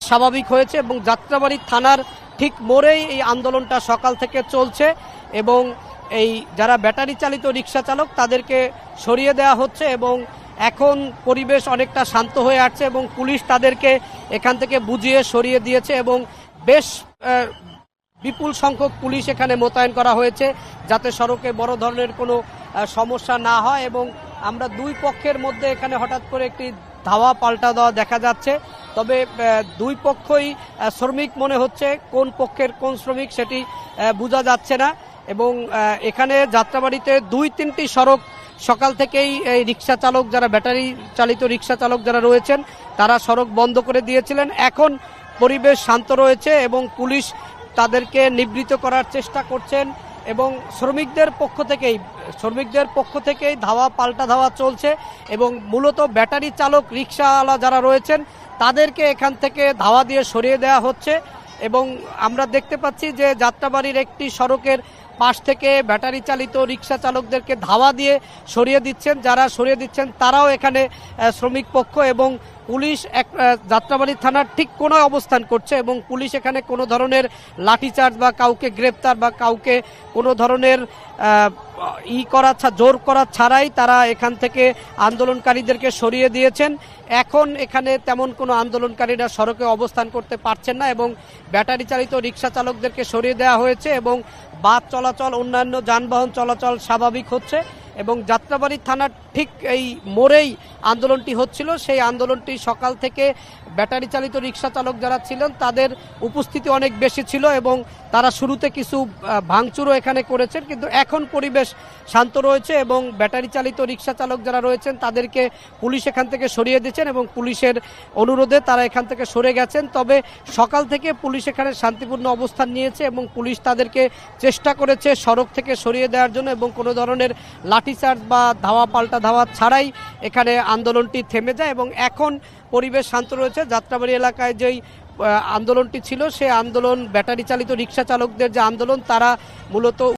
স্বাভাবিক হয়েছে এবং যাত্রাবাড়ি থানার ঠিক মোড়েই এই আন্দোলনটা সকাল থেকে চলছে এবং এই যারা ব্যাটারি চালিত রিক্সা চালক তাদেরকে সরিয়ে দেওয়া হচ্ছে এবং এখন পরিবেশ অনেকটা শান্ত হয়ে আসছে এবং পুলিশ তাদেরকে এখান থেকে বুঝিয়ে সরিয়ে দিয়েছে এবং বেশ বিপুল সংখ্যক পুলিশ এখানে মোতায়েন করা হয়েছে যাতে সড়কে বড় ধরনের কোনো সমস্যা না হয় এবং আমরা দুই পক্ষের মধ্যে এখানে হঠাৎ করে একটি ধাওয়া পাল্টা দেওয়া দেখা যাচ্ছে। তবে দুই পক্ষই শ্রমিক মনে হচ্ছে, কোন পক্ষের কোন শ্রমিক সেটি বোঝা যাচ্ছে না এবং এখানে যাত্রাবাড়িতে দুই তিনটি সড়ক সকাল থেকেই এই রিক্সা চালক যারা ব্যাটারি চালিত রিক্সা চালক যারা রয়েছেন তারা সড়ক বন্ধ করে দিয়েছিলেন। এখন পরিবেশ শান্ত রয়েছে এবং পুলিশ তাদেরকে নিবৃত্ত করার চেষ্টা করছেন এবং শ্রমিকদের পক্ষ থেকেই ধাওয়া পাল্টা ধাওয়া চলছে এবং মূলত ব্যাটারি চালক রিক্সাওয়ালা যারা রয়েছেন তাদেরকে এখান থেকে ধাওয়া দিয়ে সরিয়ে দেওয়া হচ্ছে এবং আমরা দেখতে পাচ্ছি যে যাত্রাবাড়ির একটি সড়কের পাশ থেকে ব্যাটারি চালিত রিক্সা চালকদেরকে ধাওয়া দিয়ে সরিয়ে দিচ্ছেন। যারা সরিয়ে দিচ্ছেন তারাও এখানে শ্রমিক পক্ষ এবং পুলিশ যাত্রাবাড়ি থানার ঠিক কোনায় অবস্থান করছে এবং পুলিশ এখানে কোনো ধরনের লাঠিচার্জ বা কাউকে গ্রেপ্তার বা কাউকে কোনো ধরনের জোর করা ছাড়াই তারা এখান থেকে আন্দোলনকারীদেরকে সরিয়ে দিয়েছেন। এখন এখানে তেমন কোনো আন্দোলনকারীরা সড়কে অবস্থান করতে পারছেন না এবং ব্যাটারি চালিত রিক্সা চালকদেরকে সরিয়ে দেওয়া হয়েছে এবং বাস চলাচল অন্যান্য যানবাহন চলাচল স্বাভাবিক হচ্ছে এবং যাত্রাবাড়ি থানার ঠিক এই মোড়েই আন্দোলনটি হচ্ছিল। সেই আন্দোলনটি সকাল থেকে ব্যাটারি চালিত রিক্সা চালক যারা ছিলেন তাদের উপস্থিতি অনেক বেশি ছিল এবং তারা শুরুতে কিছু ভাঙচুরও এখানে করেছেন, কিন্তু এখন পরিবেশ শান্ত রয়েছে এবং ব্যাটারি চালিত রিক্সা চালক যারা রয়েছেন তাদেরকে পুলিশ এখান থেকে সরিয়ে দিচ্ছেন এবং পুলিশের অনুরোধে তারা এখান থেকে সরে গেছেন। তবে সকাল থেকে পুলিশ এখানে শান্তিপূর্ণ অবস্থান নিয়েছে এবং পুলিশ তাদেরকে চেষ্টা করেছে সড়ক থেকে সরিয়ে দেওয়ার জন্য এবং কোনো ধরনের লাঠিচার্জ বা ধাওয়া পাল্টা ধাওয়া ছাড়াই এখানে আন্দোলনটি থেমে যায় এবং এখন পরিবেশ শান্ত রয়েছে। যাত্রাবাড়ি এলাকায় যেই আন্দোলনটি ছিল সেই আন্দোলন ব্যাটারি চালিত রিক্সা চালকদের যে আন্দোলন তারা মূলত